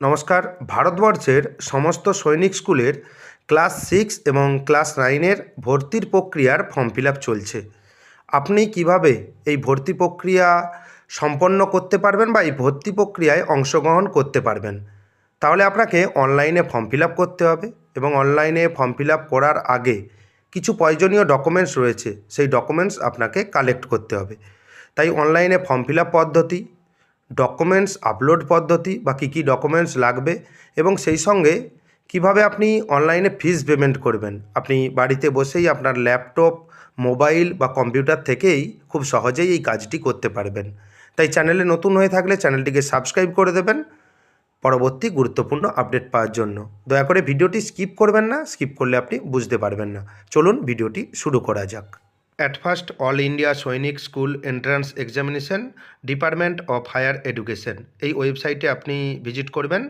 নমস্কার। ভারতবর্ষের সমস্ত সৈনিক স্কুলের ক্লাস 6 এবং ক্লাস 9 এর ভর্তির প্রক্রিয়ার ফর্ম ফিল আপ চলছে। আপনি কিভাবে এই ভর্তি প্রক্রিয়া সম্পন্ন করতে পারবেন বা এই ভর্তি প্রক্রিয়ায় অংশগ্রহণ করতে পারবেন? তাহলে আপনাকে অনলাইনে ফর্ম ফিল আপ করতে হবে এবং অনলাইনে ফর্ম ফিল আপ করার আগে কিছু প্রয়োজনীয় ডকুমেন্টস রয়েছে, সেই ডকুমেন্টস আপনাকে কালেক্ট করতে হবে। তাই অনলাইনে ফর্ম ফিল আপ পদ্ধতি, ডকুমেন্টস আপলোড পদ্ধতি বা কী কী ডকুমেন্টস লাগবে এবং সেই সঙ্গে কিভাবে আপনি অনলাইনে ফিস পেমেন্ট করবেন, আপনি বাড়িতে বসেই আপনার ল্যাপটপ, মোবাইল বা কম্পিউটার থেকেই খুব সহজেই এই কাজটি করতে পারবেন। তাই চ্যানেলে নতুন হয়ে থাকলে চ্যানেলটিকে সাবস্ক্রাইব করে দেবেন পরবর্তী গুরুত্বপূর্ণ আপডেট পাওয়ার জন্য। দয়া করে ভিডিওটি স্কিপ করবেন না, স্কিপ করলে আপনি বুঝতে পারবেন না। চলুন ভিডিওটি শুরু করা যাক। At first all India Sainik school entrance examination, department of higher education, এই ওয়েবসাইটে আপনি ভিজিট করবেন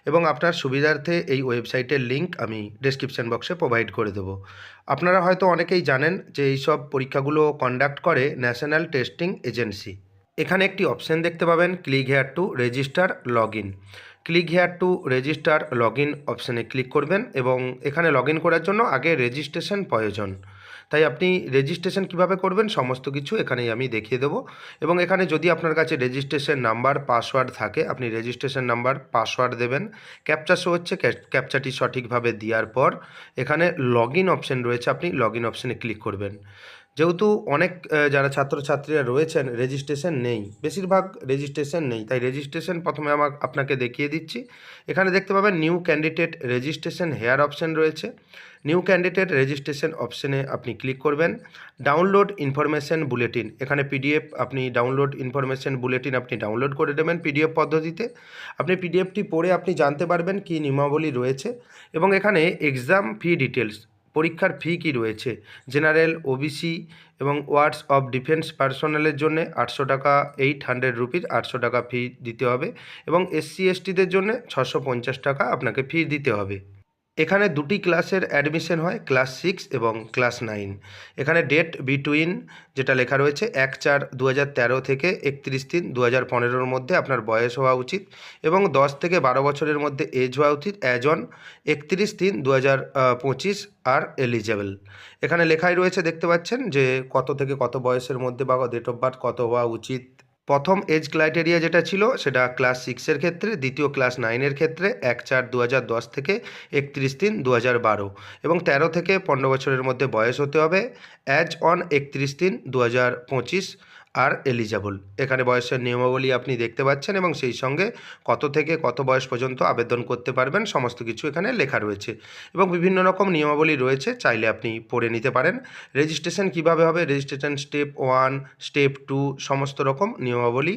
এবং আপনার সুবিধার্থে এই ওয়েবসাইটের লিঙ্ক আমি ডেসক্রিপশন বক্সে প্রোভাইড করে দেবো। আপনারা হয়তো অনেকেই জানেন যে এই সব পরীক্ষাগুলো কন্ডাক্ট করে ন্যাশনাল টেস্টিং এজেন্সি। এখানে একটি অপশন দেখতে পাবেন, click here to register log in. Click here to register log in অপশানে ক্লিক করবেন এবং এখানে লগ ইন করার জন্য আগে রেজিস্ট্রেশন প্রয়োজন। তাই আপনি রেজিস্ট্রেশন কিভাবে করবেন সমস্ত কিছু এখানেই আমি দেখিয়ে দেবো। এবং এখানে যদি আপনার কাছে রেজিস্ট্রেশন নাম্বার, পাসওয়ার্ড থাকে, আপনি রেজিস্ট্রেশন নাম্বার, পাসওয়ার্ড দেবেন। ক্যাপচা শো হচ্ছে, ক্যাপচাটি সঠিকভাবে দেওয়ার পর এখানে লগ ইন অপশান রয়েছে, আপনি লগ ইন অপশানে ক্লিক করবেন। যেহেতু অনেক যারা ছাত্রছাত্রীরা রয়েছেন রেজিস্ট্রেশন নেই, বেশিরভাগ রেজিস্ট্রেশন নেই, তাই রেজিস্ট্রেশন প্রথমে আপনাকে দেখিয়ে দিচ্ছি। এখানে দেখতে পাবেন new candidate registration hair option রয়েছে। নিউ ক্যান্ডিডেট রেজিস্ট্রেশন অপশানে আপনি ক্লিক করবেন। ডাউনলোড ইনফরমেশন বুলেটিন, এখানে পিডিএফ আপনি ডাউনলোড ইনফরমেশন বুলেটিন আপনি ডাউনলোড করে দেবেন পিডিএফ পদ্ধতিতে। আপনি পিডিএফটি পড়ে আপনি জানতে পারবেন কী নিয়মাবলী রয়েছে এবং এখানে এক্সাম ফি ডিটেলস, পরীক্ষার ফি কী রয়েছে। জেনারেল, ওবিসি এবং ওয়ার্ডস অফ ডিফেন্স পার্সোনালের জন্য 800 টাকা, 800 রুপিস 800 টাকা ফি দিতে হবে এবং SC STদের জন্য 650 টাকা আপনাকে ফি দিতে হবে। এখানে দুটি ক্লাসের অ্যাডমিশন হয়, ক্লাস 6 এবং ক্লাস 9। এখানে ডেট বিটুইন যেটা লেখা রয়েছে 1/4/2013 থেকে 31/3/2015 মধ্যে আপনার বয়স হওয়া উচিত এবং 10 থেকে 12 বছরের মধ্যে এজ হওয়া উচিত অ্যাজ অন 31/3/2025 আর এলিজেবল। এখানে লেখাই রয়েছে, দেখতে পাচ্ছেন যে কত থেকে কত বয়সের মধ্যে বা ডেট অফ বার্থ কত হওয়া উচিত। প্রথম এজ ক্রাইটেরিয়া যেটা ছিল সেটা ক্লাস 6-এর ক্ষেত্রে, দ্বিতীয় ক্লাস 9-এর ক্ষেত্রে 1/4/2010 থেকে 31/3/2012 এবং 13 থেকে 15 বছরের মধ্যে বয়স হতে হবে অ্যাজ অন 31/3/2025 আর এলিজেবল। এখানে বয়সের নিয়মাবলী আপনি দেখতে পাচ্ছেন এবং সেই সঙ্গে কত থেকে কত বয়স পর্যন্ত আবেদন করতে পারবেন সমস্ত কিছু এখানে লেখা রয়েছে এবং বিভিন্ন রকম নিয়মাবলী রয়েছে, চাইলে আপনি পড়ে নিতে পারেন। রেজিস্ট্রেশন কিভাবে হবে, রেজিস্ট্রেশন স্টেপ 1, স্টেপ 2 সমস্ত রকম নিয়মাবলী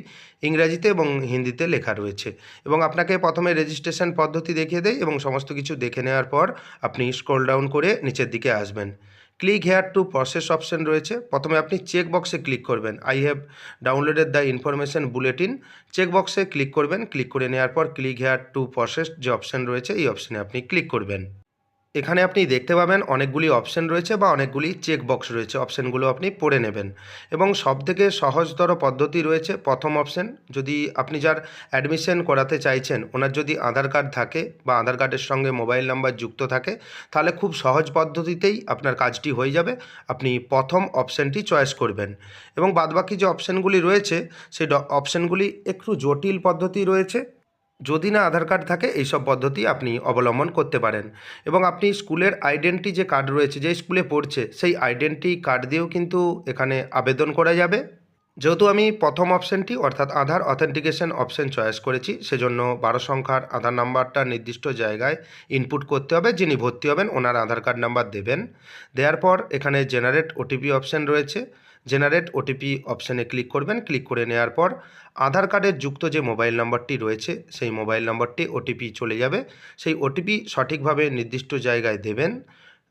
ইংরাজিতে এবং হিন্দিতে লেখা রয়েছে এবং আপনাকে প্রথমে রেজিস্ট্রেশন পদ্ধতি দেখিয়ে দেয় এবং সমস্ত কিছু দেখে নেওয়ার পর আপনি স্ক্রল ডাউন করে নিচের দিকে আসবেন। Click here to process option রয়েছে, প্রথমে আপনি চেক বক্সে ক্লিক করবেন, I have downloaded the information bulletin. Check বক্সে ক্লিক করবেন, ক্লিক করে নেওয়ার পর ক্লিক হেয়ার টু প্রসেস যে অপশন রয়েছে এই অপশানে আপনি ক্লিক করবেন। এখানে আপনি দেখতে পাবেন অনেকগুলি অপশন রয়েছে বা অনেকগুলি চেক বক্স রয়েছে, অপশানগুলো আপনি পড়ে নেবেন এবং সবথেকে সহজতর পদ্ধতি রয়েছে প্রথম অপশন। যদি আপনি যার অ্যাডমিশন করাতে চাইছেন ওনার যদি আধার কার্ড থাকে বা আধার কার্ডের সঙ্গে মোবাইল নাম্বার যুক্ত থাকে তাহলে খুব সহজ পদ্ধতিতেই আপনার কাজটি হয়ে যাবে। আপনি প্রথম অপশানটি চয়েস করবেন এবং বাদবাকি যে অপশানগুলি রয়েছে সেই অপশানগুলি একটু জটিল পদ্ধতি রয়েছে, যদি না আধার কার্ড থাকে এইসব পদ্ধতি আপনি অবলম্বন করতে পারেন এবং আপনি স্কুলের আইডেন্টি যে কার্ড রয়েছে, যে স্কুলে পড়ছে সেই আইডেন্টি কার্ড দিয়েও কিন্তু এখানে আবেদন করা যাবে। যেহেতু আমি প্রথম অপশানটি অর্থাৎ আধার অথেন্টিকেশন অপশান চয়েস করেছি সেজন্য 12 সংখ্যার আধার নাম্বারটা নির্দিষ্ট জায়গায় ইনপুট করতে হবে, যিনি ভর্তি হবেন ওনার আধার কার্ড নাম্বার দেবেন। দেওয়ার পর এখানে জেনারেট ওটিপি অপশান রয়েছে, জেনারেট ওটিপি অপশানে ক্লিক করবেন। ক্লিক করে নেওয়ার পর আধার কার্ডের যুক্ত যে মোবাইল নাম্বারটি রয়েছে সেই মোবাইল নাম্বারটি ওটিপি চলে যাবে, সেই ওটিপি সঠিকভাবে নির্দিষ্ট জায়গায় দেবেন।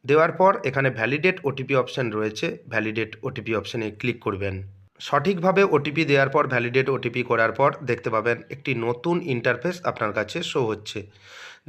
দেওয়ার পর এখানে ভ্যালিডেট ওটিপি অপশান রয়েছে, ভ্যালিডেট ওটিপি অপশানে ক্লিক করবেন। সঠিকভাবে ওটিপি দেওয়ার পর, ভ্যালিডেট ওটিপি করার পর দেখতে পাবেন একটি নতুন ইন্টারফেস আপনার কাছে শো হচ্ছে।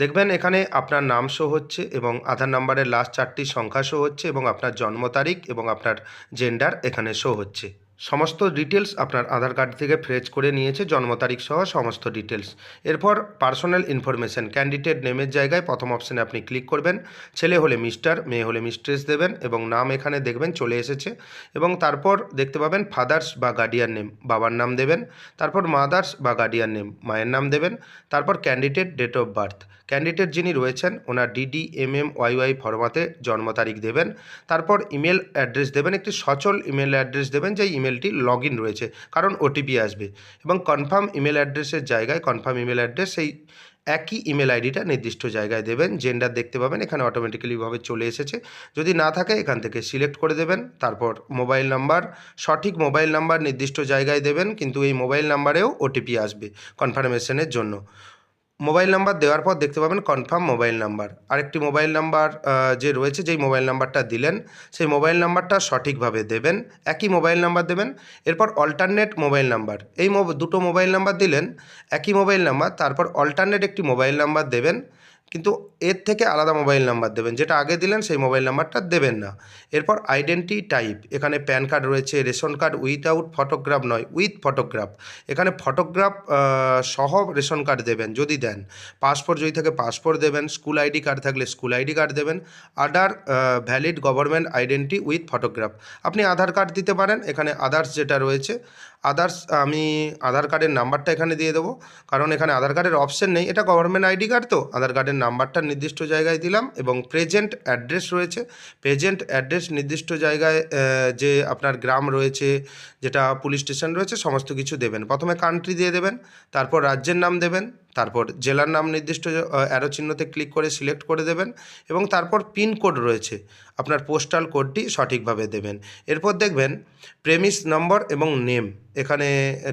দেখবেন এখানে আপনার নাম শো হচ্ছে এবং আধার নাম্বারের লাস্ট 4টি সংখ্যা শো হচ্ছে এবং আপনার জন্ম তারিখ এবং আপনার জেন্ডার এখানে শো হচ্ছে। সমস্ত ডিটেলস আপনার আধার কার্ড থেকে ফেচ করে নিয়েছে, জন্ম তারিখ সহ সমস্ত ডিটেলস। এরপর পার্সোনাল ইনফরমেশন ক্যান্ডিডেট নেমের জায়গায় প্রথম অপশানে আপনি ক্লিক করবেন। ছেলে হলে মিস্টার, মেয়ে হলে মিস্ট্রেস দেবেন এবং নাম এখানে দেখবেন চলে এসেছে। এবং তারপর দেখতে পাবেন ফাদার্স বা গার্ডিয়ান নেম, বাবার নাম দেবেন। তারপর মাদার্স বা গার্ডিয়ান নেম, মায়ের নাম দেবেন। তারপর candidate date of birth, candidate যিনি রয়েছেন ওনার DDMMYY ফরম্যাটে জন্ম তারিখ দেবেন। তারপর ইমেল অ্যাড্রেস দেবেন, একটি সচল ইমেল অ্যাড্রেস দেবেন যেই ইমেলটি লগ ইন রয়েছে, কারণ ওটিপি আসবে। এবং কনফার্ম ইমেল অ্যাড্রেসের জায়গায় কনফার্ম ইমেল অ্যাড্রেস সেই একই ইমেল আইডিটা নির্দিষ্ট জায়গায় দেবেন। জেন্ডার দেখতে পাবেন এখানে অটোমেটিক্যালিভাবে চলে এসেছে, যদি না থাকে এখান থেকে সিলেক্ট করে দেবেন। তারপর মোবাইল নাম্বার, সঠিক মোবাইল নাম্বার নির্দিষ্ট জায়গায় দেবেন, কিন্তু এই মোবাইল নাম্বারেও ওটিপি আসবে কনফার্মেশনের জন্য। মোবাইল নাম্বার দেওয়ার পর দেখতে পাবেন কনফার্ম মোবাইল নাম্বার, আরেকটি মোবাইল নাম্বার যে রয়েছে, যেই মোবাইল নাম্বারটা দিলেন সেই মোবাইল নাম্বারটা সঠিকভাবে দেবেন, একই মোবাইল নাম্বার দেবেন। এরপর অল্টারনেট মোবাইল নাম্বার, এই দুটো মোবাইল নাম্বার দিলেন, একই মোবাইল নাম্বার, তারপর অল্টারনেট একটি মোবাইল নাম্বার দেবেন, কিন্তু এর থেকে আলাদা মোবাইল নাম্বার দেবেন, যেটা আগে দিলেন সেই মোবাইল নাম্বারটা দেবেন না। এরপর আইডেন্টি টাইপ, এখানে প্যান কার্ড রয়েছে, রেশন কার্ড উইথআউট ফটোগ্রাফ নয়, উইথ ফটোগ্রাফ, এখানে ফটোগ্রাফ সহ রেশন কার্ড দেবেন যদি দেন। পাসপোর্ট যদি থাকে পাসপোর্ট দেবেন, স্কুল আইডি কার্ড থাকলে স্কুল আইডি কার্ড দেবেন। Other valid government identity with photograph, আপনি আধার কার্ড দিতে পারেন। এখানে আদার্স যেটা রয়েছে, আদার্স আমি আধার কার্ডের নাম্বারটা এখানে দিয়ে দেবো, কারণ এখানে আধার কার্ডের অপশন নেই, এটা গভর্নমেন্ট আইডি কার্ড, তো আধার কার্ডের নাম্বারটা নির্দিষ্ট জায়গায় দিলাম। এবং প্রেজেন্ট অ্যাড্রেস রয়েছে, প্রেজেন্ট অ্যাড্রেস নির্দিষ্ট জায়গায় যে আপনার গ্রাম রয়েছে, যেটা পুলিশ স্টেশন রয়েছে, সমস্ত কিছু দেবেন। প্রথমে কান্ট্রি দিয়ে দেবেন, তারপর রাজ্যের নাম দেবেন, তারপর জেলার নাম নির্দিষ্ট অ্যারো চিহ্নতে ক্লিক করে সিলেক্ট করে দেবেন। এবং তারপর পিনকোড রয়েছে, আপনার পোস্টাল কোডটি সঠিকভাবে দেবেন। এরপর দেখবেন প্রেমিস নম্বর এবং নেম, এখানে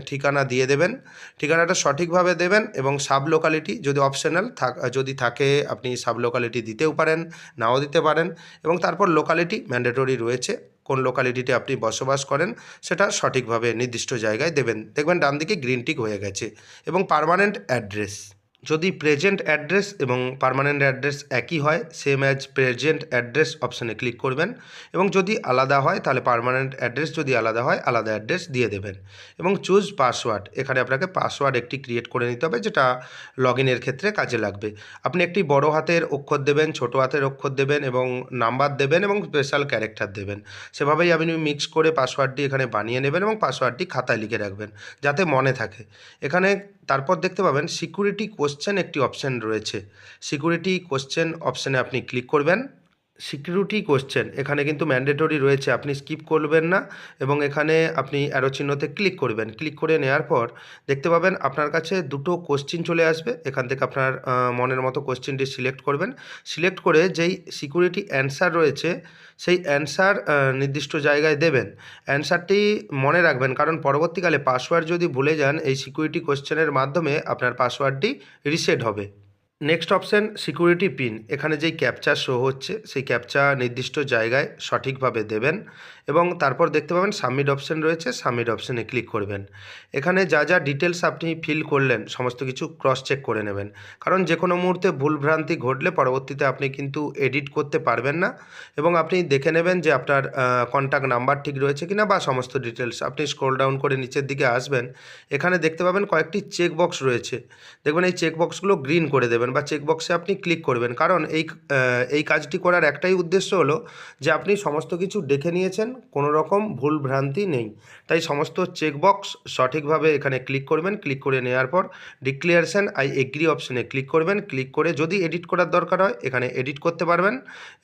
ঠিকানা দিয়ে দেবেন, ঠিকানাটা সঠিকভাবে দেবেন। এবং সাব লোকালিটি যদি অপশনাল যদি থাকে আপনি সাব লোকালিটি দিতেও পারেন, নাও দিতে পারেন। এবং তারপর লোকালিটি ম্যান্ডেটরি রয়েছে, কোন লোকালিটিতে আপনি বসবাস করেন সেটা সঠিকভাবে নির্দিষ্ট জায়গায় দেবেন। দেখবেন ডান দিকে গ্রিন টিক হয়ে গেছে। এবং পার্মানেন্ট অ্যাড্রেস, যদি প্রেজেন্ট অ্যাড্রেস এবং পার্মানেন্ট অ্যাড্রেস একই হয়, সেম অ্যাজ প্রেজেন্ট অ্যাড্রেস অপশানে ক্লিক করবেন। এবং যদি আলাদা হয় তাহলে পার্মানেন্ট অ্যাড্রেস, যদি আলাদা হয় আলাদা অ্যাড্রেস দিয়ে দেবেন। এবং চুজ পাসওয়ার্ড, এখানে আপনাকে পাসওয়ার্ড একটি ক্রিয়েট করে নিতে হবে, যেটা লগ ইনের ক্ষেত্রে কাজে লাগবে। আপনি একটি বড় হাতের অক্ষর দেবেন, ছোট হাতের অক্ষর দেবেন এবং নাম্বার দেবেন এবং স্পেশাল ক্যারেক্টার দেবেন। সেভাবেই আপনি মিক্স করে পাসওয়ার্ডটি এখানে বানিয়ে নেবেন এবং পাসওয়ার্ডটি খাতায় লিখে রাখবেন যাতে মনে থাকে। এখানে তারপর দেখতে পাবেন সিকিউরিটি কোশ্চেন একটি অপশান রয়েছে, সিকিউরিটি কোশ্চেন অপশানে আপনি ক্লিক করবেন। সিকিউরিটি কোশ্চেন এখানে কিন্তু ম্যান্ডেটরি রয়েছে, আপনি স্কিপ করবেন না। এবং এখানে আপনি অ্যারো চিহ্নতে ক্লিক করবেন, ক্লিক করে নেওয়ার পর দেখতে পাবেন আপনার কাছে দুটো কোশ্চেন চলে আসবে। এখান থেকে আপনার মনের মতো কোশ্চেনটি সিলেক্ট করবেন, সিলেক্ট করে যেই সিকিউরিটি অ্যান্সার রয়েছে সেই অ্যান্সার নির্দিষ্ট জায়গায় দেবেন। অ্যান্সারটি মনে রাখবেন, কারণ পরবর্তীকালে পাসওয়ার্ড যদি ভুলে যান এই সিকিউরিটি কোশ্চেনের মাধ্যমে আপনার পাসওয়ার্ডটি রিসেট হবে। নেক্সট অপশান সিকিউরিটি পিন, এখানে যেই ক্যাপচা শো হচ্ছে সেই ক্যাপচা নির্দিষ্ট জায়গায় সঠিকভাবে দেবেন। এবং তারপর দেখতে পাবেন সাবমিট অপশান রয়েছে, সাবমিট অপশানে ক্লিক করবেন। এখানে যা যা ডিটেলস আপনি ফিল করলেন সমস্ত কিছু ক্রস চেক করে নেবেন, কারণ যে কোনো মুহূর্তে ভুলভ্রান্তি ঘটলে পরবর্তীতে আপনি কিন্তু এডিট করতে পারবেন না। এবং আপনি দেখে নেবেন যে আপনার কন্ট্যাক্ট নাম্বার ঠিক রয়েছে কিনা বা সমস্ত ডিটেলস। আপনি স্ক্রল ডাউন করে নিচের দিকে আসবেন, এখানে দেখতে পাবেন কয়েকটি চেকবক্স রয়েছে, দেখবেন এই চেকবক্সগুলো গ্রিন করে দেবেন বা চেকবক্সে আপনি ক্লিক করবেন, কারণ এই কাজটি করার একটাই উদ্দেশ্য হলো যে আপনি সমস্ত কিছু দেখে নিয়েছেন, কোনো রকম ভুল ভ্রান্তি নেই। তাই সমস্ত চেকবক্স সঠিকভাবে এখানে ক্লিক করবেন, ক্লিক করে নেওয়ার পর ডিক্লারেশন আই এগ্রি অপশানে ক্লিক করবেন, ক্লিক করে যদি এডিট করার দরকার হয় এখানে এডিট করতে পারবেন।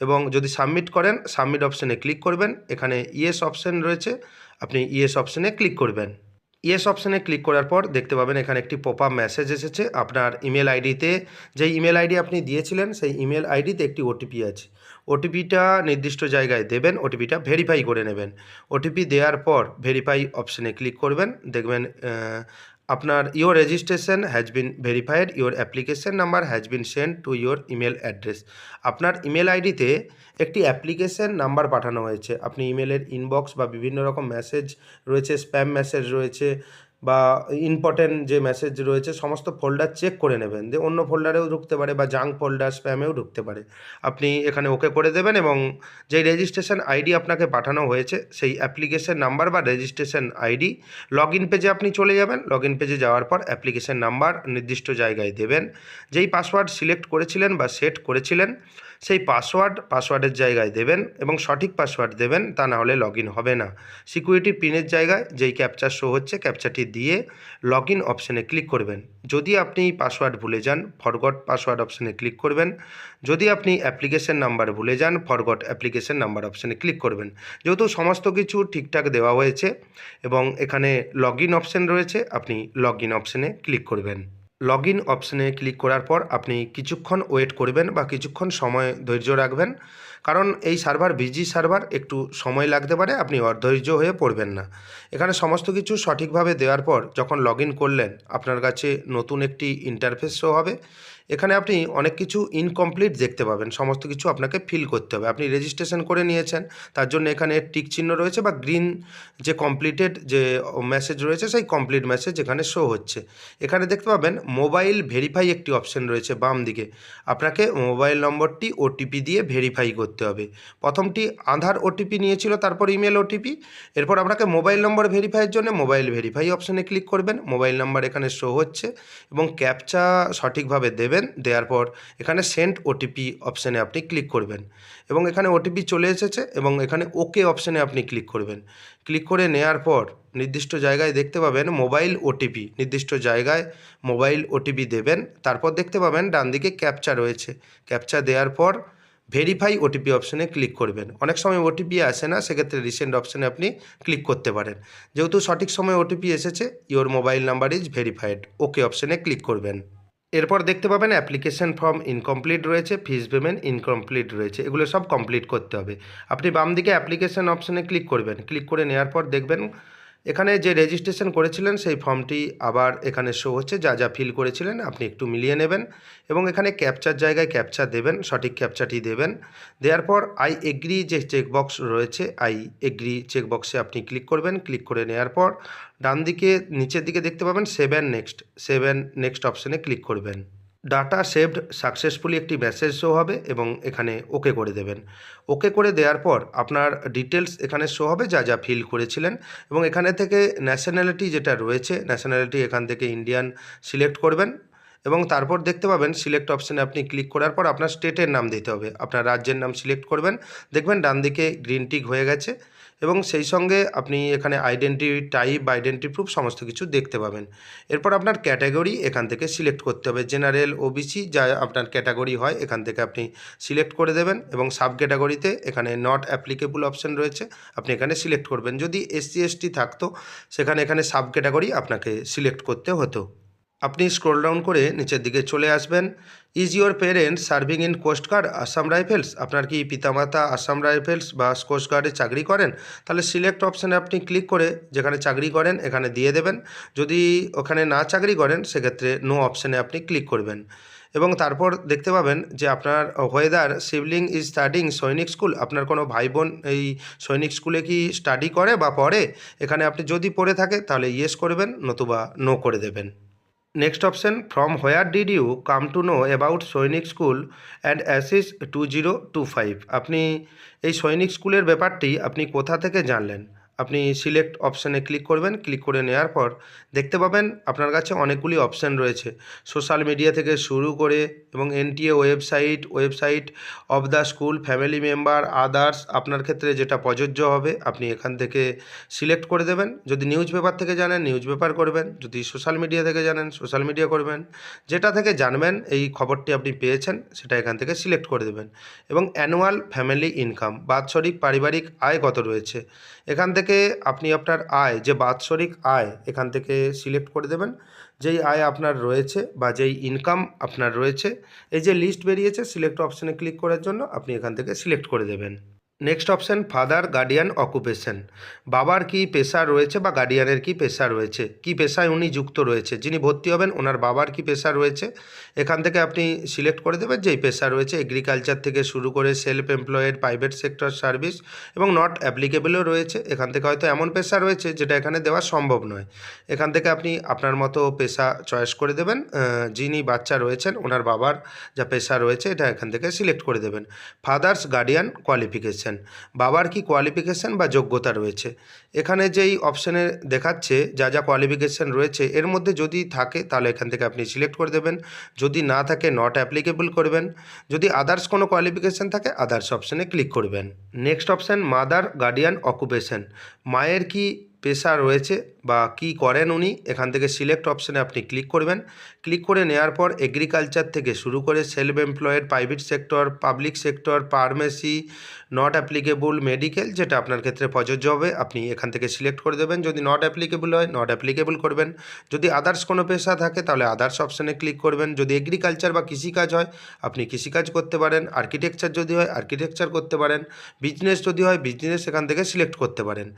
এবং যদি সাবমিট করেন সাবমিট অপশানে ক্লিক করবেন, এখানে ইয়েস অপশান রয়েছে, আপনি ইয়েস অপশানে ক্লিক করবেন। ইয়েস অপশানে ক্লিক করার পর দেখতে পাবেন এখানে একটি পপ আপ মেসেজ এসেছে, আপনার ইমেল আইডিতে যেই ইমেল আইডি আপনি দিয়েছিলেন সেই ইমেল আইডিতে একটি ওটিপি আছে, ওটিপিটা নির্দিষ্ট জায়গায় দেবেন, ওটিপিটা ভেরিফাই করে নেবেন। ওটিপি দেওয়ার পর ভেরিফাই অপশানে ক্লিক করবেন, দেখবেন আপনার your registration has been verified, your application number has been send to your email address. আপনার ইমেল আইডিতে একটি অ্যাপ্লিকেশন নাম্বার পাঠানো হয়েছে, আপনি ইমেলের ইনবক্স বা বিভিন্ন রকম মেসেজ রয়েছে, স্প্যাম মেসেজ রয়েছে, বা ইম্পর্টেন্ট যে মেসেজ রয়েছে সমস্ত ফোল্ডার চেক করে নেবেন, যে অন্য ফোল্ডারেও ঢুকতে পারে বা জাঙ্ক ফোল্ডার স্প্যামেও ঢুকতে পারে। আপনি এখানে ওকে করে দেবেন এবং যেই রেজিস্ট্রেশন আইডি আপনাকে পাঠানো হয়েছে সেই অ্যাপ্লিকেশন নাম্বার বা রেজিস্ট্রেশন আইডি লগ ইন পেজে আপনি চলে যাবেন। লগ ইন পেজে যাওয়ার পর অ্যাপ্লিকেশন নাম্বার নির্দিষ্ট জায়গায় দেবেন। যেই পাসওয়ার্ড সিলেক্ট করেছিলেন বা সেট করেছিলেন সেই পাসওয়ার্ডের জায়গায় দেবেন এবং সঠিক পাসওয়ার্ড দেবেন, তা না হলে লগ ইন হবে না। সিকিউরিটি পিনের জায়গায় যেই ক্যাপচা শো হচ্ছে ক্যাপচাটি দিয়ে লগ ইন অপশানে ক্লিক করবেন। যদি আপনি পাসওয়ার্ড ভুলে যান ফরগট পাসওয়ার্ড অপশানে ক্লিক করবেন। যদি আপনি অ্যাপ্লিকেশন নাম্বার ভুলে যান ফরগট অ্যাপ্লিকেশন নাম্বার অপশানে ক্লিক করবেন। যেহেতু সমস্ত কিছু ঠিকঠাক দেওয়া হয়েছে এবং এখানে লগ ইন অপশান রয়েছে, আপনি লগ ইন অপশানে ক্লিক করবেন। লগ ইন অপশানে ক্লিক করার পর আপনি কিছুক্ষণ ওয়েট করবেন বা কিছুক্ষণ সময় ধৈর্য রাখবেন, কারণ এই সার্ভার বিজি সার্ভার, একটু সময় লাগতে পারে, আপনি অধৈর্য হয়ে পড়বেন না। এখানে সমস্ত কিছু সঠিকভাবে দেওয়ার পর যখন লগ ইন করলেন আপনার কাছে নতুন একটি ইন্টারফেস শো হবে। এখানে আপনি অনেক কিছু ইনকমপ্লিট দেখতে পাবেন, সমস্ত কিছু আপনাকে ফিল করতে হবে। আপনি রেজিস্ট্রেশন করে নিয়েছেন, তার জন্য এখানে টিক চিহ্ন রয়েছে বা গ্রিন যে কমপ্লিটেড যে মেসেজ রয়েছে সেই কমপ্লিট মেসেজ এখানে শো হচ্ছে। এখানে দেখতে পাবেন মোবাইল ভেরিফাই একটি অপশন রয়েছে বাম দিকে। আপনাকে মোবাইল নম্বরটি ওটিপি দিয়ে ভেরিফাই করতে হবে। প্রথমটি আধার ওটিপি নিয়েছিল, তারপর ইমেল ওটিপি। এরপর আপনাকে মোবাইল নম্বর ভেরিফাইয়ের জন্য মোবাইল ভেরিফাই অপশানে ক্লিক করবেন। মোবাইল নাম্বার এখানে শো হচ্ছে এবং ক্যাপচা সঠিকভাবে দেবেন। দেওয়ার পর এখানে সেন্ড ওটিপি অপশানে আপনি ক্লিক করবেন এবং এখানে ওটিপি চলে এসেছে এবং এখানে ওকে অপশানে আপনি ক্লিক করবেন। ক্লিক করে নেওয়ার পর নির্দিষ্ট জায়গায় দেখতে পাবেন মোবাইল ওটিপি, নির্দিষ্ট জায়গায় মোবাইল ওটিপি দেবেন। তারপর দেখতে পাবেন ডান দিকে ক্যাপচা রয়েছে, ক্যাপচা দেওয়ার পর ভেরিফাই ওটিপি অপশানে ক্লিক করবেন। অনেক সময় ওটিপি আসে না, সেক্ষেত্রে রিসেন্ট অপশানে আপনি ক্লিক করতে পারেন। যেহেতু সঠিক সময় ওটিপি এসেছে, your mobile number is verified, okay অপশানে ক্লিক করবেন। এরপর দেখতে পাবেন অ্যাপ্লিকেশন ফর্ম ইনকমপ্লিট রয়েছে, ফিস পেমেন্ট ইনকমপ্লিট রয়েছে, এগুলো সব কমপ্লিট করতে হবে। আপনি বাম দিকে অ্যাপ্লিকেশন অপশানে ক্লিক করবেন। ক্লিক করে নেওয়ার পর দেখবেন এখানে যে রেজিস্ট্রেশন করেছিলেন সেই ফর্মটি আবার এখানে শো হচ্ছে, যা যা ফিল করেছিলেন আপনি একটু মিলিয়ে নেবেন এবং এখানে ক্যাপচার জায়গায় ক্যাপচা দেবেন, সঠিক ক্যাপচাটি দেবেন। দেওয়ার পর আই এগ্রি যে চেকবক্স রয়েছে আই এগ্রি চেকবক্সে আপনি ক্লিক করবেন। ক্লিক করে নেওয়ার পর ডান দিকে নিচের দিকে দেখতে পাবেন সেভেন নেক্সট অপশানে ক্লিক করবেন। ডাটা সেভড সাকসেসফুলি একটি মেসেজ শো হবে এবং এখানে ওকে করে দেবেন। ওকে করে দেওয়ার পর আপনার ডিটেলস এখানে শো হবে, যা যা ফিল করেছিলেন এবং এখানে থেকে ন্যাশনালিটি যেটা রয়েছে ন্যাশনালিটি এখান থেকে ইন্ডিয়ান সিলেক্ট করবেন এবং তারপর দেখতে পাবেন সিলেক্ট অপশানে আপনি ক্লিক করার পর আপনার স্টেটের নাম দিতে হবে, আপনার রাজ্যের নাম সিলেক্ট করবেন। দেখবেন ডান দিকে গ্রিন টিক হয়ে গেছে এবং সেই সঙ্গে আপনি এখানে আইডেন্টি টাইপ বা আইডেন্টি প্রুফ সমস্ত কিছু দেখতে পাবেন। এরপর আপনার ক্যাটাগরি এখান থেকে সিলেক্ট করতে হবে, জেনারেল ওবিসি যা আপনার ক্যাটাগরি হয় এখান থেকে আপনি সিলেক্ট করে দেবেন এবং সাব ক্যাটাগরিতে এখানে নট অ্যাপ্লিকেবল অপশান রয়েছে, আপনি এখানে সিলেক্ট করবেন। যদি এসসি এসটি থাকতো সেখানে এখানে সাব ক্যাটাগরি আপনাকে সিলেক্ট করতে হতো। আপনি স্ক্রল ডাউন করে নিচের দিকে চলে আসবেন। Is your parents serving in coast guard Assam rifles? আপনার কি পিতামাতা আসাম রাইফেলস বা কোস্টগার্ডে চাকরি করেন? তাহলে সিলেক্ট অপশানে আপনি ক্লিক করে যেখানে চাকরি করেন এখানে দিয়ে দেবেন। যদি ওখানে না চাকরি করেন সেক্ষেত্রে নো অপশানে আপনি ক্লিক করবেন এবং তারপর দেখতে পাবেন যে আপনার হোয়েদার সিবলিং ইজ স্টাডিং সৈনিক স্কুল, আপনার কোনো ভাই বোন এই সৈনিক স্কুলে কি স্টাডি করে বা পড়ে? এখানে আপনি যদি পড়ে থাকে তাহলে ইয়েস করবেন, নতুবা নো করে দেবেন। Next option, from where did you come to know about Sainik school and অ্যাসিস 2025? আপনি এই সৈনিক স্কুলের ব্যাপারটি আপনি কোথা থেকে জানলেন? আপনি সিলেক্ট অপশানে ক্লিক করবেন। ক্লিক করে নেওয়ার পর দেখতে পাবেন আপনার কাছে অনেকগুলি অপশান রয়েছে, সোশ্যাল মিডিয়া থেকে শুরু করে এবং NTA website of the school, family member, others. আপনার ক্ষেত্রে যেটা প্রযোজ্য হবে আপনি এখান থেকে সিলেক্ট করে দেবেন। যদি নিউজ পেপার থেকে জানেন নিউজ পেপার করবেন, যদি সোশ্যাল মিডিয়া থেকে জানেন সোশ্যাল মিডিয়া করবেন। যেটা থেকে জানবেন এই খবরটি আপনি পেয়েছেন সেটা এখান থেকে সিলেক্ট করে দেবেন এবং অ্যানুয়াল ফ্যামিলি ইনকাম, বাৎসরিক পারিবারিক আয় কত রয়েছে, এখান থেকে আপনি আপনার আয় যে বাৎসরিক আয় এখান থেকে সিলেক্ট করে দেবেন। যেই আয় আপনার রয়েছে বা যেই ইনকাম আপনার রয়েছে, এই যে লিস্ট বেরিয়েছে সিলেক্ট অপশানে ক্লিক করার জন্য আপনি এখান থেকে সিলেক্ট করে দেবেন। Next option father guardian occupation. বাবার কী পেশা রয়েছে বা গার্ডিয়ানের কী পেশা রয়েছে, কী পেশায় উনি যুক্ত রয়েছে, যিনি ভর্তি হবেন ওনার বাবার কী পেশা রয়েছে। এখান থেকে আপনি সিলেক্ট করে দেবেন যেই পেশা রয়েছে। এগ্রিকালচার থেকে শুরু করে self employed, private sector service এবং নট অ্যাপ্লিকেবলও রয়েছে। এখান থেকে হয়তো এমন পেশা রয়েছে যেটা এখানে দেওয়া সম্ভব নয়। এখান থেকে আপনি আপনার মতো পেশা চয়েস করে দেবেন। যিনি বাচ্চা রয়েছেন ওনার বাবার যা পেশা রয়েছে এটা এখান থেকে সিলেক্ট করে দেবেন। ফাদার্স গার্ডিয়ান কোয়ালিফিকেশন, বাবার কি কোয়ালিফিকেশান বা যোগ্যতা রয়েছে। এখানে যেই অপশানে দেখাচ্ছে যা যা কোয়ালিফিকেশান রয়েছে এর মধ্যে যদি থাকে তাহলে এখান থেকে আপনি সিলেক্ট করে দেবেন। যদি না থাকে নট অ্যাপ্লিকেবল করবেন। যদি আদার্স কোনো কোয়ালিফিকেশান থাকে আদার্স অপশানে ক্লিক করবেন। Next option mother guardian occupation, মায়ের কি পেশা রয়েছে বা কি করেন উনি, এখান থেকে সিলেক্ট অপশানে আপনি ক্লিক করবেন। ক্লিক করে নেওয়ার পর এগ্রিকালচার থেকে শুরু করে self employed, private sector, public sector, pharmacy, not applicable, medical, যেটা আপনার ক্ষেত্রে প্রযোজ্য হবে আপনি এখান থেকে সিলেক্ট করে দেবেন। যদি নট অ্যাপ্লিকেবল হয় নট অ্যাপ্লিকেবল করবেন। যদি আদার্স কোনো পেশা থাকে তাহলে আদার্স অপশানে ক্লিক করবেন। যদি এগ্রিকালচার বা কৃষিকাজ হয় আপনি কৃষিকাজ করতে পারেন। আর্কিটেকচার যদি হয় আর্কিটেকচার করতে পারেন। বিজনেস যদি হয় বিজনেস এখান থেকে সিলেক্ট করতে পারেন।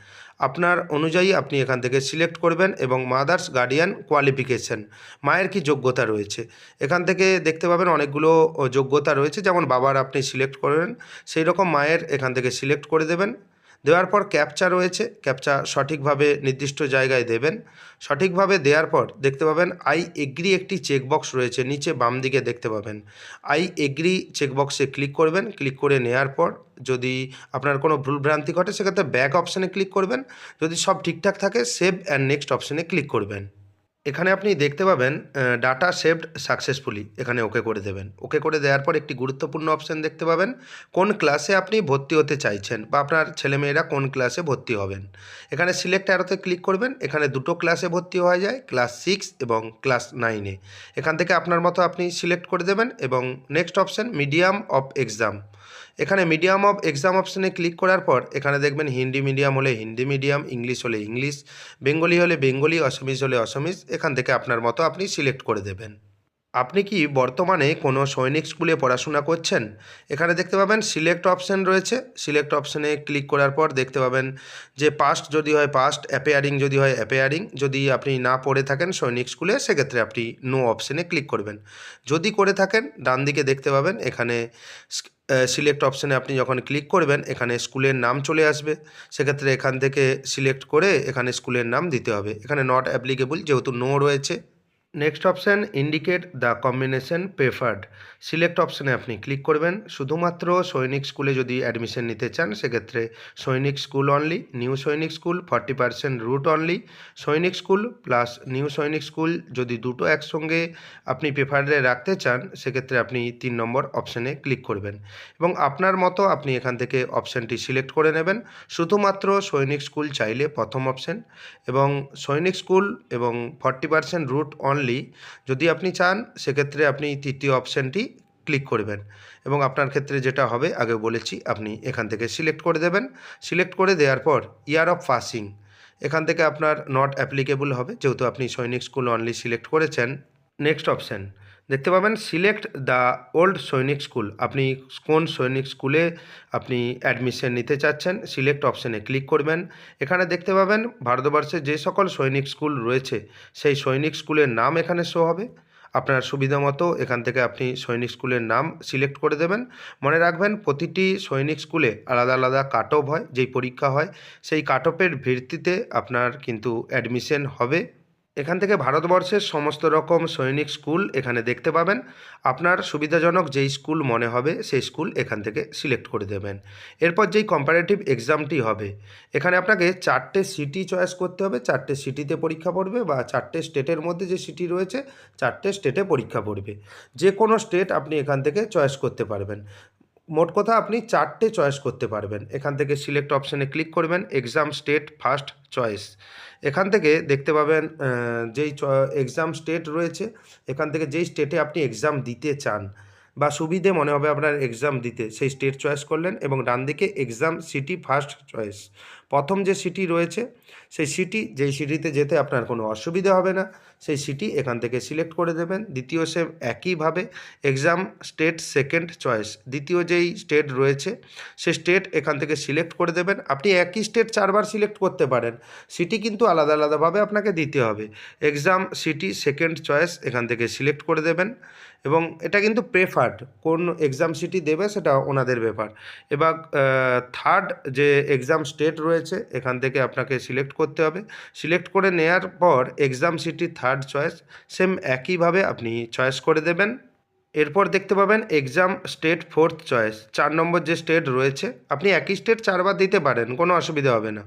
আপনার অনুযায়ী আপনি এখান থেকে সিলেক্ট করবেন। এবং মাদার্স গার্ডিয়ান কোয়ালিফিকেশন, মায়ের কি যোগ্যতা রয়েছে, এখান থেকে দেখতে পাবেন অনেকগুলো যোগ্যতা রয়েছে। যেমন বাবার আপনি সিলেক্ট করবেন সেই রকম মায়ের এখান থেকে সিলেক্ট করে দেবেন। দেওয়ার পর ক্যাপচা রয়েছে, ক্যাপচা সঠিকভাবে নির্দিষ্ট জায়গায় দেবেন। সঠিকভাবে দেওয়ার পর দেখতে পাবেন আই এগ্রি একটি চেকবক্স রয়েছে নিচে বাম দিকে দেখতে পাবেন। আই এগ্রি চেকবক্সে ক্লিক করবেন। ক্লিক করে নেওয়ার পর যদি আপনার কোনো ভুলভ্রান্তি ঘটে সেক্ষেত্রে ব্যাক অপশানে ক্লিক করবেন। যদি সব ঠিকঠাক থাকে সেভ অ্যান্ড নেক্সট অপশানে ক্লিক করবেন। এখানে আপনি দেখতে পাবেন ডাটা সেভড সাকসেসফুলি, এখানে ওকে করে দেবেন। ওকে করে দেওয়ার পর একটি গুরুত্বপূর্ণ অপশান দেখতে পাবেন, কোন ক্লাসে আপনি ভর্তি হতে চাইছেন বা আপনার ছেলেমেয়েরা কোন ক্লাসে ভর্তি হবেন। এখানে সিলেক্ট অ্যারোতে ক্লিক করবেন। এখানে দুটো ক্লাসে ভর্তি হওয়া যায়, ক্লাস 6 এবং ক্লাস 9-এ। এখান থেকে আপনার মতো আপনি সিলেক্ট করে দেবেন। এবং next option medium of exam, এখানে মিডিয়াম অফ এক্সাম অপশানে ক্লিক করার পর এখানে দেখবেন হিন্দি মিডিয়াম হলে হিন্দি মিডিয়াম, ইংলিশ হলে ইংলিশ, বেঙ্গলি হলে বেঙ্গলি, অসমিজ হলে অসমিজ, এখান থেকে আপনার মতো আপনি সিলেক্ট করে দেবেন। আপনি কি বর্তমানে কোনো সৈনিক স্কুলে পড়াশোনা করছেন? এখানে দেখতে পাবেন সিলেক্ট অপশান রয়েছে। সিলেক্ট অপশানে ক্লিক করার পর দেখতে পাবেন যে পাস্ট যদি হয় পাস্ট, অ্যাপিয়ারিং যদি হয় অ্যাপিয়ারিং। যদি আপনি না পড়ে থাকেন সৈনিক স্কুলে সেক্ষেত্রে আপনি নো অপশানে ক্লিক করবেন। যদি করে থাকেন ডান দিকে দেখতে পাবেন এখানে সিলেক্ট অপশানে আপনি যখন ক্লিক করবেন এখানে স্কুলের নাম চলে আসবে। সেক্ষেত্রে এখান থেকে সিলেক্ট করে এখানে স্কুলের নাম দিতে হবে। এখানে নট অ্যাপ্লিকেবল যেহেতু নো রয়েছে। Next option indicate the combination preferred, select অপশানে আপনি ক্লিক করবেন। শুধুমাত্র সৈনিক স্কুলে যদি অ্যাডমিশন নিতে চান সেক্ষেত্রে সৈনিক স্কুল অনলি, নিউ সৈনিক স্কুল 40% রুট অনলি, সৈনিক স্কুল প্লাস নিউ সৈনিক স্কুল যদি দুটো একসঙ্গে আপনি প্রেফারে রাখতে চান সেক্ষেত্রে আপনি 3 নম্বর অপশানে ক্লিক করবেন। এবং আপনার মতো আপনি এখান থেকে অপশানটি সিলেক্ট করে নেবেন। শুধুমাত্র সৈনিক স্কুল চাইলে প্রথম অপশান, এবং সৈনিক স্কুল এবং 40% রুট অনলি যদি আপনি চান সেক্ষেত্রে আপনি তৃতীয় অপশানটি ক্লিক করবেন। এবং আপনার ক্ষেত্রে যেটা হবে আগে বলেছি আপনি এখান থেকে সিলেক্ট করে দেবেন। সিলেক্ট করে দেওয়ার পর ইয়ার অফ পাসিং, এখান থেকে আপনার নট অ্যাপ্লিকেবল হবে যেহেতু আপনি সৈনিক স্কুল অনলি সিলেক্ট করেছেন। নেক্সট অপশান দেখতে পাবেন সিলেক্ট দ্য ওল্ড সৈনিক স্কুল, আপনি কোন সৈনিক স্কুলে আপনি অ্যাডমিশন নিতে চাচ্ছেন সিলেক্ট অপশানে ক্লিক করবেন। এখানে দেখতে পাবেন ভারতবর্ষে যে সকল সৈনিক স্কুল রয়েছে সেই সৈনিক স্কুলের নাম এখানে শো হবে। আপনার সুবিধা মতো এখান থেকে আপনি সৈনিক স্কুলের নাম সিলেক্ট করে দেবেন। মনে রাখবেন প্রতিটি সৈনিক স্কুলে আলাদা আলাদা কাট অফ হয়, যেই পরীক্ষা হয় সেই কাট অফের ভিত্তিতে আপনার কিন্তু অ্যাডমিশন হবে। এখান থেকে ভারতবর্ষের সমস্ত রকম সৈনিক স্কুল এখানে দেখতে পাবেন। আপনার সুবিধাজনক যেই স্কুল মনে হবে সেই স্কুল এখান থেকে সিলেক্ট করে দেবেন। এরপর যেই কম্পারেটিভ এক্সামটি হবে এখানে আপনাকে 4টে সিটি চয়েস করতে হবে। 4টে সিটিতে পরীক্ষা পড়বে বা 4টে স্টেটের মধ্যে যে সিটি রয়েছে 4টে স্টেটে পরীক্ষা পড়বে। যে কোনো স্টেট আপনি এখান থেকে চয়েস করতে পারবেন। মোট কথা আপনি 4টে চয়েস করতে পারবেন। এখান থেকে সিলেক্ট অপশানে ক্লিক করবেন, এক্সাম স্টেট ফার্স্ট চয়েস। এখান থেকে দেখতে পাবেন যেই এক্সাম স্টেট রয়েছে এখান থেকে যেই স্টেটে আপনি এক্সাম দিতে চান বা সুবিধে মনে হবে আপনার এক্সাম দিতে সেই স্টেট চয়েস করলেন। এবং ডান দিকে এক্সাম সিটি ফার্স্ট চয়েস, প্রথম যে সিটি রয়েছে সেই সিটি যেই সিটিতে যেতে আপনার কোনো অসুবিধা হবে না সেই সিটি এখান থেকে সিলেক্ট করে দেবেন। দ্বিতীয় সেম একইভাবে এক্সাম স্টেট সেকেন্ড চয়েস, দ্বিতীয় যেই স্টেট রয়েছে সে স্টেট এখান থেকে সিলেক্ট করে দেবেন। আপনি একই স্টেট 4 বার সিলেক্ট করতে পারেন, সিটি কিন্তু আলাদা আলাদাভাবে আপনাকে দিতে হবে। এক্সাম সিটি সেকেন্ড চয়েস এখান থেকে সিলেক্ট করে দেবেন এবং এটা কিন্তু প্রেফার্ড, কোন এক্সাম সিটি দেবে সেটা ওনাদের ব্যাপার। এবার থার্ড যে এক্সাম স্টেট রয়েছে এখান থেকে আপনাকে সিলেক্ট করতে হবে। সিলেক্ট করে নেওয়ার পর exam city third choice same একইভাবে আপনি চয়েস করে দেবেন। এরপর দেখতে পাবেন এক্সাম স্টেট ফোর্থ চয়েস, 4 নম্বর যে স্টেট রয়েছে, আপনি একই স্টেট 4 বার দিতে পারেন, কোনো অসুবিধা হবে না।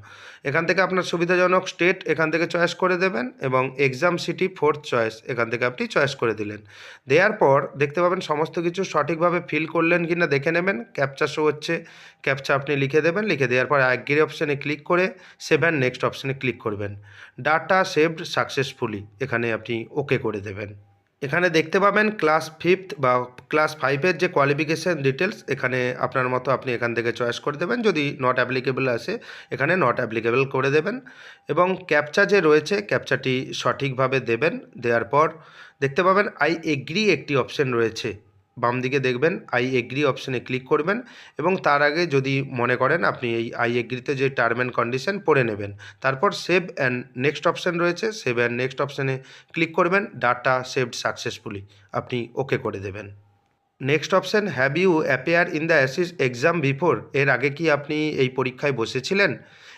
এখান থেকে আপনার সুবিধাজনক স্টেট এখান থেকে চয়েস করে দেবেন এবং এক্সাম সিটি ফোর্থ চয়েস এখান থেকে আপনি চয়েস করে দিলেন। দেওয়ার পর দেখতে পাবেন সমস্ত কিছু সঠিকভাবে ফিল করলেন কি না দেখে নেবেন। ক্যাপচা শো হচ্ছে, ক্যাপচা আপনি লিখে দেবেন। লিখে দেওয়ার পর অ্যাগ্রি অপশানে ক্লিক করে সেভ অ্যান্ড নেক্সট অপশানে ক্লিক করবেন। ডাটা সেভড সাকসেসফুলি এখানে আপনি ওকে করে দেবেন। এখানে দেখতে পাবেন ক্লাস ফিফথ বা ক্লাস 5-এর যে কোয়ালিফিকেশান ডিটেলস, এখানে আপনার মতো আপনি এখান থেকে চয়েস করে দেবেন। যদি নট অ্যাপ্লিকেবল আসে এখানে নট অ্যাপ্লিকেবল করে দেবেন এবং ক্যাপচা যে রয়েছে ক্যাপচাটি সঠিকভাবে দেবেন। দেওয়ার পর দেখতে পাবেন আই এগ্রি একটি অপশান রয়েছে, বাম দিকে দেখবেন আই এগ্রি অপশানে ক্লিক করবেন এবং তার আগে যদি মনে করেন আপনি এই আই এগ্রিতে যে টার্ম অ্যান্ড কন্ডিশন পড়ে নেবেন। তারপর সেভ অ্যান্ড নেক্সট অপশান রয়েছে, সেভ অ্যান্ড নেক্সট অপশানে ক্লিক করবেন। ডাটা সেভড সাকসেসফুলি আপনি ওকে করে দেবেন। Next option have you appear in the ASIS exam before, এর আগে কি আপনি এই পরীক্ষায় বসেছিলেন?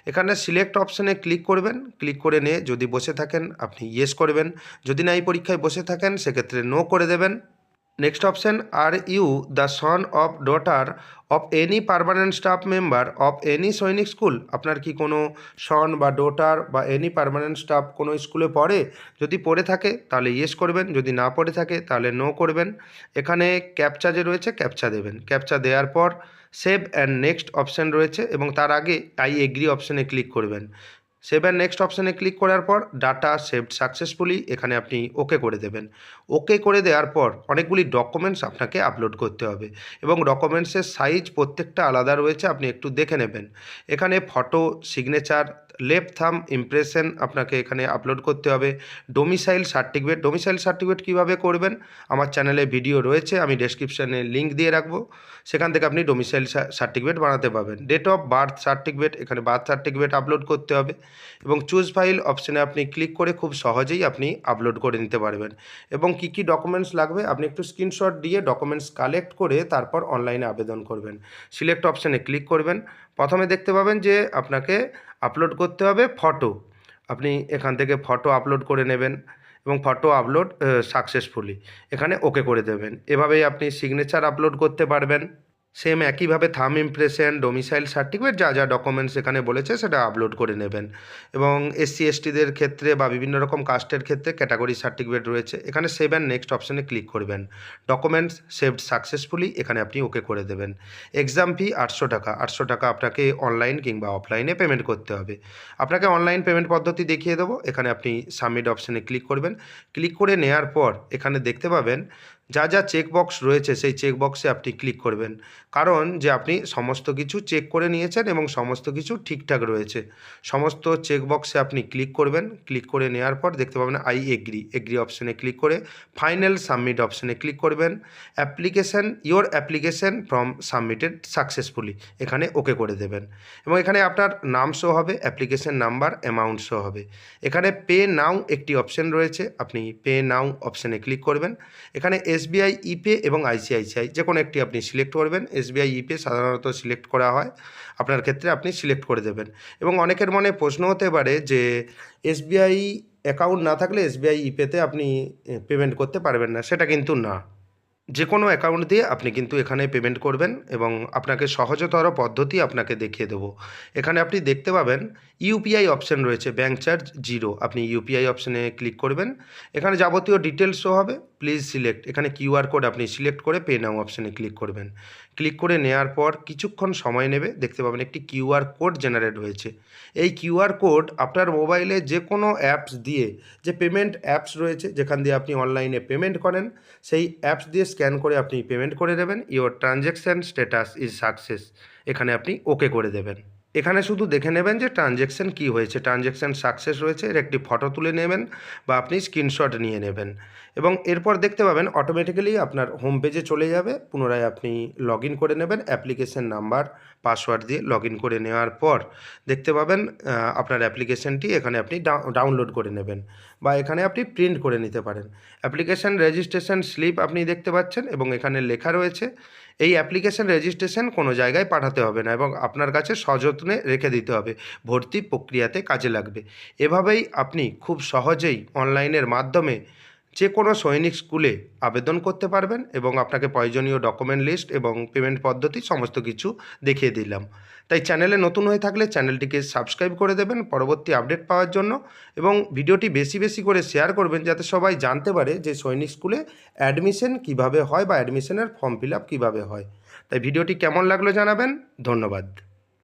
এখানে সিলেক্ট অপশানে ক্লিক করবেন। ক্লিক করে নিয়ে যদি বসে থাকেন আপনি ইয়েস করবেন, যদি না এই পরীক্ষায় বসে থাকেন সেক্ষেত্রে নো করে দেবেন। Next option are you the son of daughter of any permanent staff member of any Sainik school, আপনার কি কোনো সন বা ডটার বা এনি পার্মানেন্ট স্টাফ কোনো স্কুলে পড়ে? যদি পড়ে থাকে তাহলে ইয়েস করবেন, যদি না পড়ে থাকে তাহলে নো করবেন। এখানে ক্যাপচা যে রয়েছে ক্যাপচা দেবেন। ক্যাপচা দেওয়ার পর সেভ অ্যান্ড নেক্সট অপশান রয়েছে এবং তার আগে আই এগ্রি অপশানে ক্লিক করবেন। সেভ অ্যান্ড নেক্সট অপশানে ক্লিক করার পর ডাটা সেভড সাকসেসফুলি এখানে আপনি ওকে করে দেবেন। ওকে করে দেওয়ার পর অনেকগুলি ডকুমেন্টস আপনাকে আপলোড করতে হবে এবং ডকুমেন্টসের সাইজ প্রত্যেকটা আলাদা রয়েছে, আপনি একটু দেখে নেবেন। এখানে ফটো, সিগনেচার, লেফট থাম ইমপ্রেশন আপনাকে এখানে আপলোড করতে হবে। ডোমিসাইল সার্টিফিকেট, ডোমিসাইল সার্টিফিকেট কীভাবে করবেন আমার চ্যানেলে ভিডিও রয়েছে, আমি ডেসক্রিপশানে লিঙ্ক দিয়ে রাখবো, সেখান থেকে আপনি ডোমিসাইল সার্টিফিকেট বানাতে পারবেন। ডেট অফ বার্থ সার্টিফিকেট, এখানে বার্থ সার্টিফিকেট আপলোড করতে হবে এবং চুজ ফাইল অপশানে আপনি ক্লিক করে খুব সহজেই আপনি আপলোড করে নিতে পারবেন। এবং কী কী ডকুমেন্টস লাগবে আপনি একটু স্ক্রিনশট দিয়ে ডকুমেন্টস কালেক্ট করে তারপর অনলাইনে আবেদন করবেন। সিলেক্ট অপশানে ক্লিক করবেন। প্রথমে দেখতে পাবেন যে আপনাকে আপলোড করতে হবে ফটো, আপনি এখান থেকে ফটো আপলোড করে নেবেন এবং ফটো আপলোড সাকসেসফুলি এখানে ওকে করে দেবেন। এভাবেই আপনি সিগনেচার আপলোড করতে পারবেন। সেম একইভাবে থাম ইমপ্রেশন, ডোমিসাইল সার্টিফিকেট যা যা ডকুমেন্টস এখানে বলেছে সেটা আপলোড করে নেবেন। এবং এসসি এসটিদের ক্ষেত্রে বা বিভিন্ন রকম কাস্টের ক্ষেত্রে ক্যাটাগরি সার্টিফিকেট রয়েছে, এখানে সেভ অ্যান্ড নেক্সট অপশানে ক্লিক করবেন। ডকুমেন্টস সেভড সাকসেসফুলি এখানে আপনি ওকে করে দেবেন। এক্সাম ফি 800 টাকা, 800 টাকা আপনাকে অনলাইন কিংবা অফলাইনে পেমেন্ট করতে হবে। আপনাকে অনলাইন পেমেন্ট পদ্ধতি দেখিয়ে দেবো। এখানে আপনি সাবমিট অপশানে ক্লিক করবেন। ক্লিক করে নেওয়ার পর এখানে দেখতে পাবেন যা যা চেকবক্স রয়েছে সেই চেকবক্সে আপনি ক্লিক করবেন, কারণ যে আপনি সমস্ত কিছু চেক করে নিয়েছেন এবং সমস্ত কিছু ঠিকঠাক রয়েছে। সমস্ত চেকবক্সে আপনি ক্লিক করবেন। ক্লিক করে নেওয়ার পর দেখতে পাবেন আই এগ্রি, এগ্রি অপশানে ক্লিক করে ফাইনাল সাবমিট অপশানে ক্লিক করবেন। Your application from submitted successfully এখানে ওকে করে দেবেন এবং এখানে আপনার নাম শো হবে, অ্যাপ্লিকেশন নাম্বার, অ্যামাউন্ট শো হবে। এখানে পে নাও একটি অপশান রয়েছে, আপনি পে নাও অপশানে ক্লিক করবেন। এখানে এসবিআই ইপে এবং আইসিআইসিআই যে কোনো একটি আপনি সিলেক্ট করবেন। এসবিআই ইপে সাধারণত সিলেক্ট করা হয়, আপনার ক্ষেত্রে আপনি সিলেক্ট করে দেবেন। এবং অনেকের মনে প্রশ্ন হতে পারে যে এসবিআই অ্যাকাউন্ট না থাকলে এসবিআই ইপেতে আপনি পেমেন্ট করতে পারবেন না, সেটা কিন্তু না। যে কোনো অ্যাকাউন্ট দিয়ে আপনি কিন্তু এখানে পেমেন্ট করবেন এবং আপনাকে সহজতর পদ্ধতি আপনাকে দেখিয়ে দেবো। এখানে আপনি দেখতে পাবেন ইউপিআই অপশান রয়েছে, ব্যাঙ্ক চার্জ 0, আপনি ইউপিআই অপশানে ক্লিক করবেন। এখানে যাবতীয় ডিটেলস শো হবে, প্লিজ সিলেক্ট, এখানে কিউআর কোড আপনি সিলেক্ট করে পে নাও অপশানে ক্লিক করবেন। ক্লিক করে নেওয়ার পর কিছুক্ষণ সময় নেবে, দেখতে পাবেন একটি কিউআর কোড জেনারেট হয়েছে। এই কিউআর কোড আপনার মোবাইলে যে কোনো অ্যাপস দিয়ে, যে পেমেন্ট অ্যাপস রয়েছে যেখান দিয়ে আপনি অনলাইনে পেমেন্ট করেন, সেই অ্যাপস দিয়ে স্ক্যান করে আপনি পেমেন্ট করে দেবেন। Your transaction status is success এখানে আপনি ওকে করে দেবেন। এখানে শুধু দেখে নেবেন যে ট্রানজ্যাকশান কী হয়েছে, ট্রানজ্যাকশান সাকসেস রয়েছে, এর একটি ফটো তুলে নেবেন বা আপনি স্ক্রিনশট নিয়ে নেবেন এবং এরপর দেখতে পাবেন অটোমেটিক্যালি আপনার হোম পেজে চলে যাবে। পুনরায় আপনি লগ ইন করে নেবেন অ্যাপ্লিকেশন নাম্বার পাসওয়ার্ড দিয়ে লগ ইন করে নেওয়ার পর দেখতে পাবেন আপনার অ্যাপ্লিকেশনটি এখানে আপনি ডাউনলোড করে নেবেন বা এখানে আপনি প্রিন্ট করে নিতে পারেন। অ্যাপ্লিকেশন রেজিস্ট্রেশন স্লিপ আপনি দেখতে পাচ্ছেন এবং এখানে লেখা রয়েছে এই অ্যাপ্লিকেশন রেজিস্ট্রেশন কোনো জায়গায় পাঠাতে হবে না এবং আপনার কাছে সযত্নে রেখে দিতে হবে, ভর্তি প্রক্রিয়াতে কাজে লাগবে। এভাবেই আপনি খুব সহজেই অনলাইনের মাধ্যমে যে কোনো সৈনিক স্কুলে আবেদন করতে পারবেন এবং আপনাকে প্রয়োজনীয় ডকুমেন্ট লিস্ট এবং পেমেন্ট পদ্ধতি সমস্ত কিছু দেখিয়ে দিলাম। তাই চ্যানেলে নতুন হয়ে থাকলে চ্যানেলটিকে সাবস্ক্রাইব করে দেবেন পরবর্তী আপডেট পাওয়ার জন্য এবং ভিডিওটি বেশি বেশি করে শেয়ার করবেন যাতে সবাই জানতে পারে যে সৈনিক স্কুলে অ্যাডমিশন কিভাবে হয় বা অ্যাডমিশনের ফর্ম ফিল আপ কীভাবে হয়। তাই ভিডিওটি কেমন লাগলো জানাবেন। ধন্যবাদ।